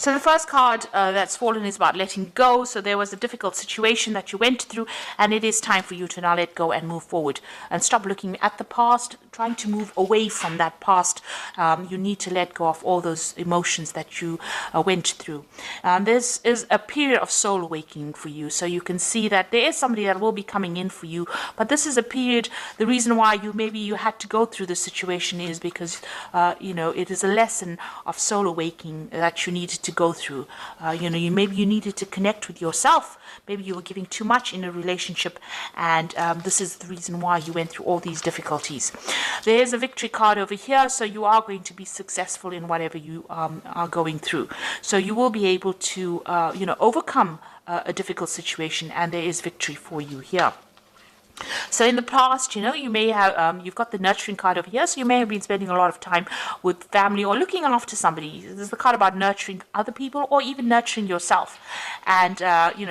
So the first card that's fallen is about letting go. So there was a difficult situation that you went through, and it is time for you to now let go and move forward and stop looking at the past, trying to move away from that past. You need to let go of all those emotions that you went through. This is a period of soul awakening for you. So you can see that there is somebody that will be coming in for you, but this is a period. The reason why you had to go through this situation is because it is a lesson of soul awakening that you needed to go through. Maybe you needed to connect with yourself. Maybe you were giving too much in a relationship, and this is the reason why you went through all these difficulties. There is a victory card over here, so you are going to be successful in whatever you are going through. So you will be able to overcome a difficult situation, and there is victory for you here. So in the past, you may have, you've got the nurturing card over here, so you may have been spending a lot of time with family or looking after somebody. This is the card about nurturing other people or even nurturing yourself, and,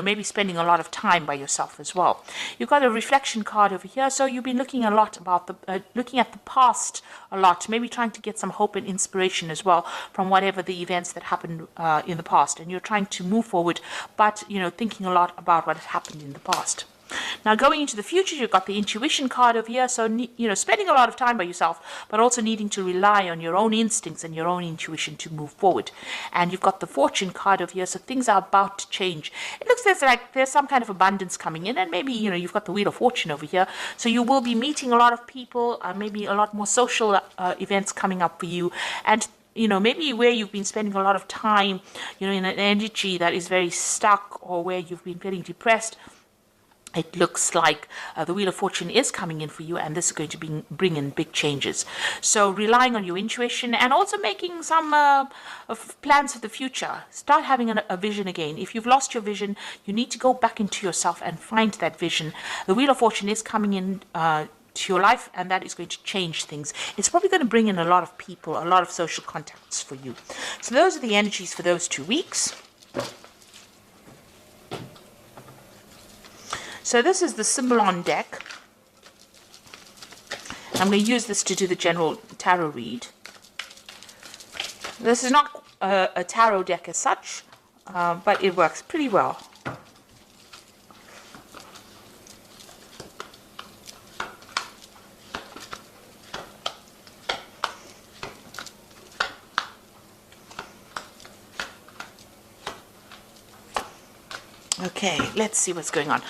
maybe spending a lot of time by yourself as well. You've got a reflection card over here, so you've been looking a lot about looking at the past a lot, maybe trying to get some hope and inspiration as well from whatever the events that happened in the past, and you're trying to move forward, but, thinking a lot about what has happened in the past. Now, going into the future, you've got the intuition card over here. So, spending a lot of time by yourself, but also needing to rely on your own instincts and your own intuition to move forward. And you've got the fortune card over here. So things are about to change. It looks like there's some kind of abundance coming in. And maybe, you've got the wheel of fortune over here. So you will be meeting a lot of people, maybe a lot more social events coming up for you. And maybe where you've been spending a lot of time, in an energy that is very stuck, or where you've been feeling depressed, it looks like the Wheel of Fortune is coming in for you, and this is going to bring in big changes. So relying on your intuition and also making some plans for the future. Start having a vision again. If you've lost your vision, you need to go back into yourself and find that vision. The Wheel of Fortune is coming in to your life, and that is going to change things. It's probably going to bring in a lot of people, a lot of social contacts for you. So those are the energies for those 2 weeks. So this is the Symbolon deck. I'm going to use this to do the general tarot read. This is not a tarot deck as such, but it works pretty well. Okay, let's see what's going on.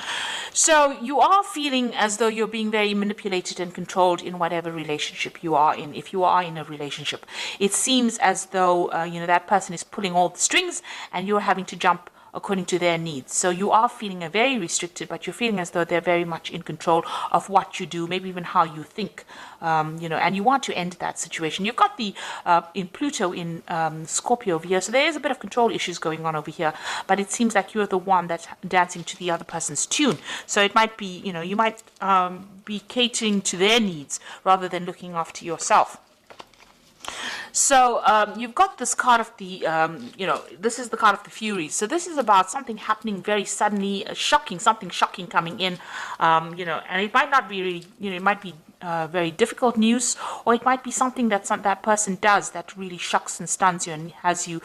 So you are feeling as though you're being very manipulated and controlled in whatever relationship you are in. If you are in a relationship, it seems as though, that person is pulling all the strings and you're having to jump according to their needs. So you are feeling very restricted, but you're feeling as though they're very much in control of what you do, maybe even how you think, and you want to end that situation. You've got the in Pluto in Scorpio over here, so there is a bit of control issues going on over here, but it seems like you're the one that's dancing to the other person's tune. So it might be, you might be catering to their needs rather than looking after yourself. So you've got this card of the, this is the card of the Furies. So this is about something happening very suddenly, something shocking coming in, and it might not be really, it might be very difficult news, or it might be something that that person does that really shocks and stuns you and has you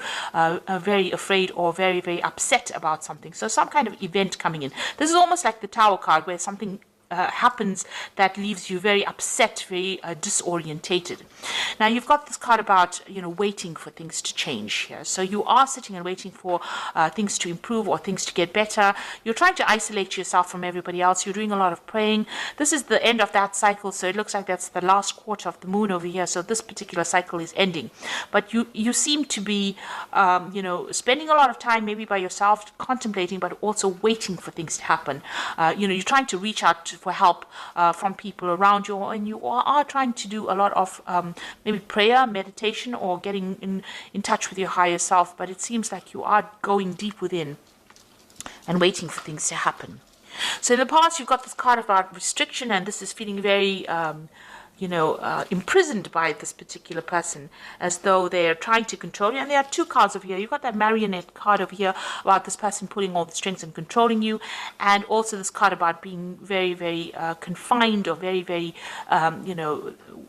very afraid or very, very upset about something. So some kind of event coming in. This is almost like the Tower card, where something happens that leaves you very upset, very disorientated. Now you've got this card about waiting for things to change here. So you are sitting and waiting for things to improve or things to get better. You're trying to isolate yourself from everybody else. You're doing a lot of praying. This is the end of that cycle, so it looks like that's the last quarter of the moon over here. So this particular cycle is ending, but you seem to be spending a lot of time maybe by yourself, contemplating, but also waiting for things to happen. You're trying to reach out for help from people around you, and you are trying to do a lot of maybe prayer, meditation, or getting in touch with your higher self, but it seems like you are going deep within and waiting for things to happen. So in the past, you've got this card about restriction, and this is feeling very imprisoned by this particular person, as though they are trying to control you. And there are two cards over here. You've got that marionette card over here about this person pulling all the strings and controlling you, and also this card about being very, very confined, or very, very,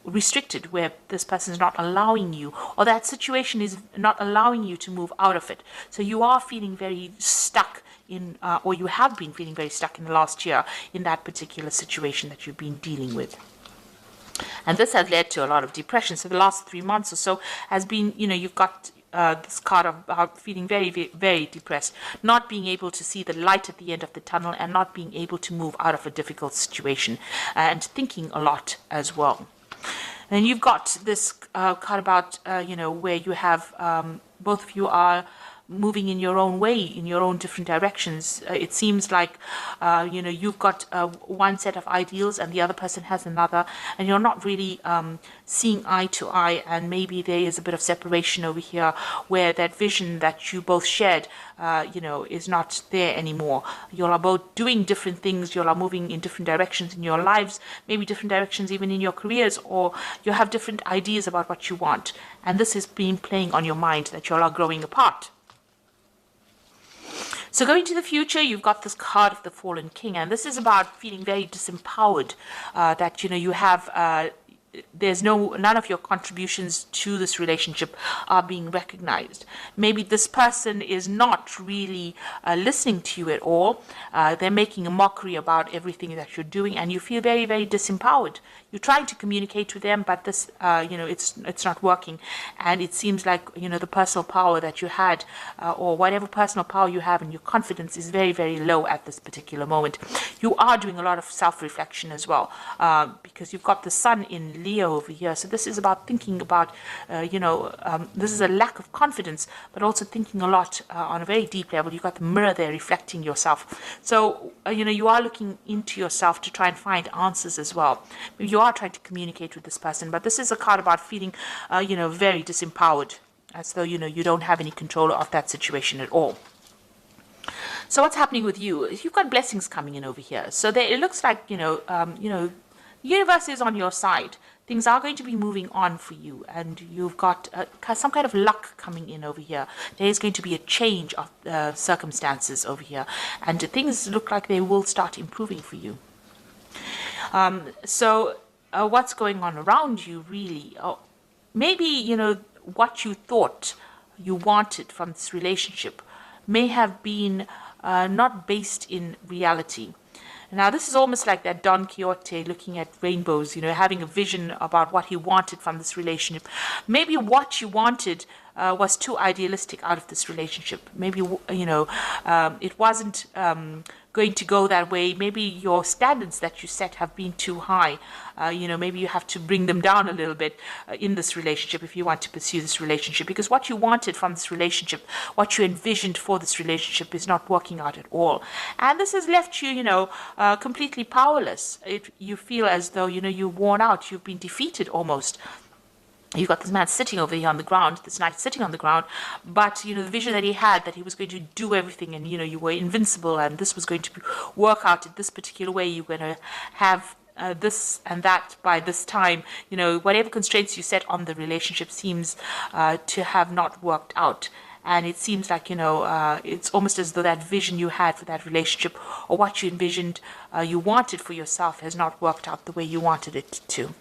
restricted, where this person is not allowing you, or that situation is not allowing you to move out of it. So you are feeling very stuck in, or you have been feeling very stuck in the last year in that particular situation that you've been dealing with. And this has led to a lot of depression. So the last 3 months or so has been, you've got this card of feeling very, very, very depressed, not being able to see the light at the end of the tunnel, and not being able to move out of a difficult situation, and thinking a lot as well. And you've got this card about, where you have both of you are moving in your own way, in your own different directions. It seems like, you've got one set of ideals and the other person has another, and you're not really seeing eye to eye, and maybe there is a bit of separation over here, where that vision that you both shared, is not there anymore. You are both doing different things, you are moving in different directions in your lives, maybe different directions even in your careers, or you have different ideas about what you want, and this has been playing on your mind, that you all are growing apart. So going to the future, you've got this card of the Fallen King, and this is about feeling very disempowered, that, you have, there's none of your contributions to this relationship are being recognized. Maybe this person is not really listening to you at all. They're making a mockery about everything that you're doing, and you feel very, very disempowered. You're trying to communicate with them, but this, it's not working. And it seems like, the personal power that you had, or whatever personal power you have, and your confidence is very, very low at this particular moment. You are doing a lot of self-reflection as well, because you've got the sun in Leo over here. So this is about thinking about, this is a lack of confidence, but also thinking a lot on a very deep level. You've got the mirror there reflecting yourself. So, you are looking into yourself to try and find answers as well. You are trying to communicate with this person, but this is a card about feeling, very disempowered, as though, you don't have any control of that situation at all. So what's happening with you? You've got blessings coming in over here. So there, it looks like, the universe is on your side. Things are going to be moving on for you, and you've got some kind of luck coming in over here. There is going to be a change of circumstances over here, and things look like they will start improving for you. So what's going on around you, really? Maybe, what you thought you wanted from this relationship may have been not based in reality. Now, this is almost like that Don Quixote looking at rainbows, having a vision about what he wanted from this relationship. Maybe what you wanted was too idealistic out of this relationship. Maybe, it wasn't going to go that way. Maybe your standards that you set have been too high. Maybe you have to bring them down a little bit in this relationship if you want to pursue this relationship, because what you wanted from this relationship, what you envisioned for this relationship, is not working out at all. And this has left you, completely powerless. You feel as though, you're worn out, you've been defeated almost. You've got this man sitting over here on the ground, this knight sitting on the ground, but, the vision that he had, that he was going to do everything, and, you were invincible, and this was going to work out in this particular way. You're going to have this and that by this time. Whatever constraints you set on the relationship seems to have not worked out. And it seems like, it's almost as though that vision you had for that relationship, or what you envisioned you wanted for yourself, has not worked out the way you wanted it to.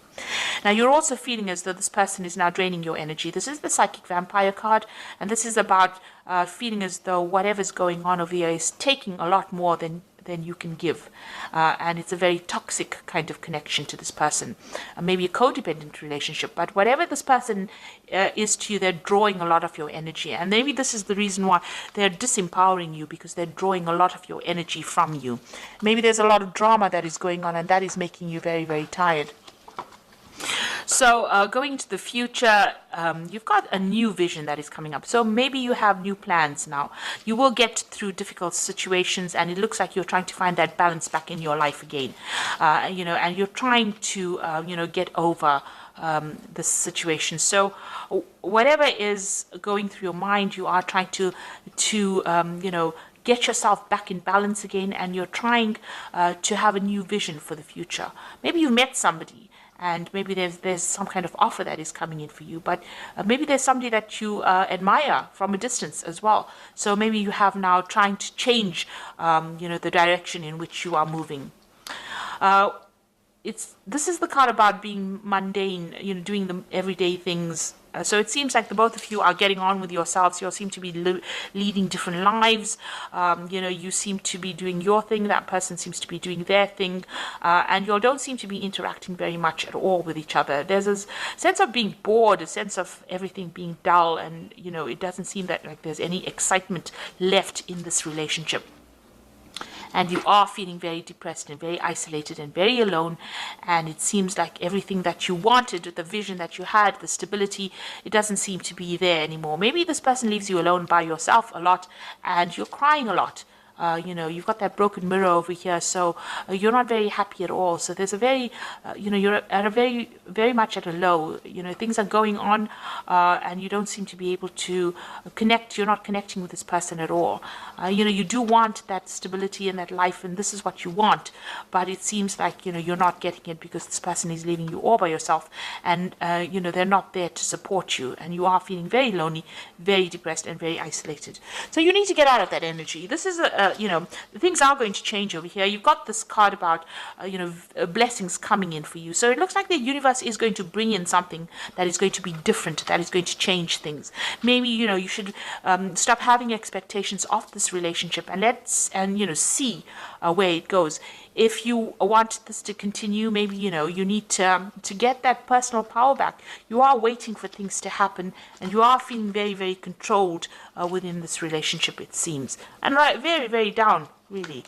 Now, you're also feeling as though this person is now draining your energy. This is the Psychic Vampire card, and this is about feeling as though whatever's going on over here is taking a lot more than you can give. And it's a very toxic kind of connection to this person. Maybe a codependent relationship, but whatever this person is to you, they're drawing a lot of your energy. And maybe this is the reason why they're disempowering you, because they're drawing a lot of your energy from you. Maybe there's a lot of drama that is going on, and that is making you very, very tired. So going into the future, you've got a new vision that is coming up. So maybe you have new plans now. You will get through difficult situations, and it looks like you're trying to find that balance back in your life again. And you're trying to, get over this situation. So whatever is going through your mind, you are trying to get yourself back in balance again, and you're trying to have a new vision for the future. Maybe you met somebody, and maybe there's some kind of offer that is coming in for you, but maybe there's somebody that you admire from a distance as well. So maybe you have now trying to change, the direction in which you are moving. This is the card about being mundane, doing the everyday things. So it seems like the both of you are getting on with yourselves. You seem to be leading different lives. You seem to be doing your thing. That person seems to be doing their thing. And you don't seem to be interacting very much at all with each other. There's a sense of being bored, a sense of everything being dull. And, it doesn't seem that like there's any excitement left in this relationship. And you are feeling very depressed and very isolated and very alone. And it seems like everything that you wanted, the vision that you had, the stability, it doesn't seem to be there anymore. Maybe this person leaves you alone by yourself a lot and you're crying a lot. You've got that broken mirror over here, so you're not very happy at all. So there's a very, you're at a very, very much at a low. Things are going on, and you don't seem to be able to connect. You're not connecting with this person at all. You do want that stability in that life, and this is what you want. But it seems like, you're not getting it because this person is leaving you all by yourself, and, they're not there to support you, and you are feeling very lonely, very depressed, and very isolated. So you need to get out of that energy. This is things are going to change over here. You've got this card about, blessings coming in for you. So it looks like the universe is going to bring in something that is going to be different, that is going to change things. Maybe, you should stop having expectations of this relationship and see where it goes. If you want this to continue, maybe, you need to get that personal power back. You are waiting for things to happen, and you are feeling very, very controlled within this relationship, it seems. And very, very down, really.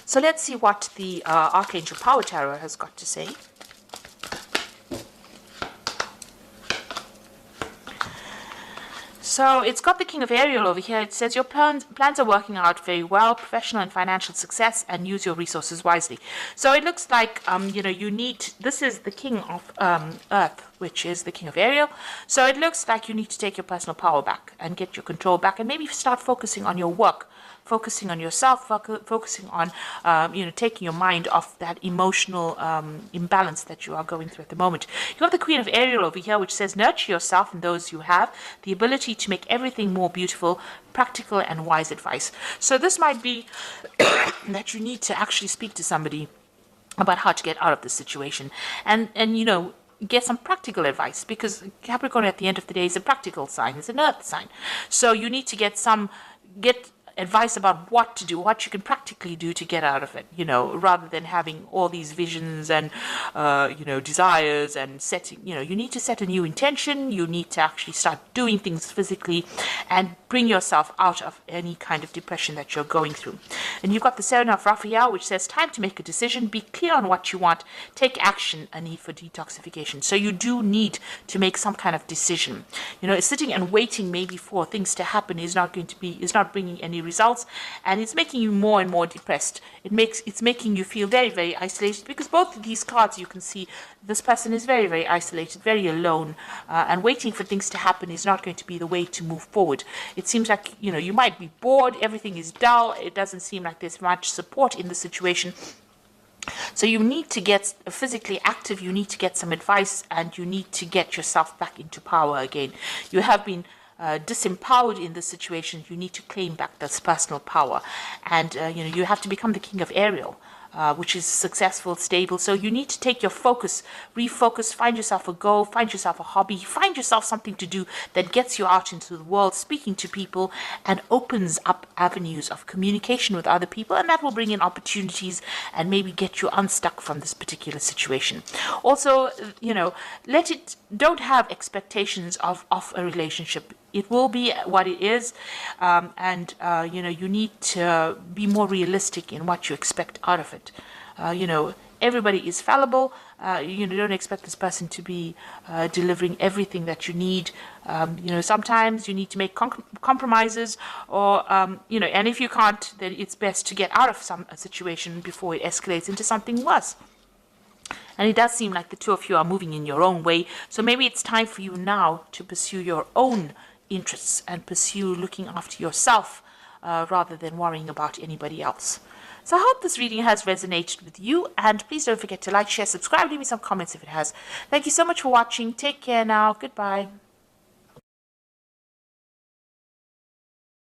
So let's see what the Archangel Power Tarot has got to say. So it's got the King of Ariel over here. It says your plans are working out very well, professional and financial success, and use your resources wisely. So it looks like, this is the King of Earth, which is the King of Ariel. So it looks like you need to take your personal power back and get your control back, and maybe start focusing on your work, focusing on yourself, focusing on, taking your mind off that emotional imbalance that you are going through at the moment. You have the Queen of Ariel over here, which says nurture yourself and those you have, the ability to make everything more beautiful, practical and wise advice. So this might be that you need to actually speak to somebody about how to get out of this situation and get some practical advice, because Capricorn at the end of the day is a practical sign, it's an earth sign. So you need to get advice about what to do, what you can practically do to get out of it, rather than having all these visions and, desires and setting, you need to set a new intention. You need to actually start doing things physically and bring yourself out of any kind of depression that you're going through. And you've got the Seven of Raphael, which says time to make a decision, be clear on what you want, take action, a need for detoxification. So you do need to make some kind of decision. Sitting and waiting maybe for things to happen is not bringing any results, and it's making you more and more depressed. It's making you feel very, very isolated, because both of these cards, you can see this person is very, very isolated, very alone, and waiting for things to happen is not going to be the way to move forward. It seems like, you might be bored, everything is dull, it doesn't seem like there's much support in the situation. So you need to get physically active, you need to get some advice, and you need to get yourself back into power again. You have been disempowered in this situation. You need to claim back this personal power, and you have to become the King of Ariel, which is successful, stable. So you need to take your focus, refocus, find yourself a goal, find yourself a hobby, find yourself something to do that gets you out into the world, speaking to people, and opens up avenues of communication with other people, and that will bring in opportunities and maybe get you unstuck from this particular situation. Also, don't have expectations of a relationship. It will be what it is, and you need to be more realistic in what you expect out of it. Everybody is fallible. Don't expect this person to be delivering everything that you need. Sometimes you need to make compromises, or and if you can't, then it's best to get out of a situation before it escalates into something worse. And it does seem like the two of you are moving in your own way. So maybe it's time for you now to pursue your own interests and pursue looking after yourself rather than worrying about anybody else. So I hope this reading has resonated with you, and please don't forget to like, share, subscribe, leave me some comments if it has. Thank you so much for watching. Take care now. Goodbye.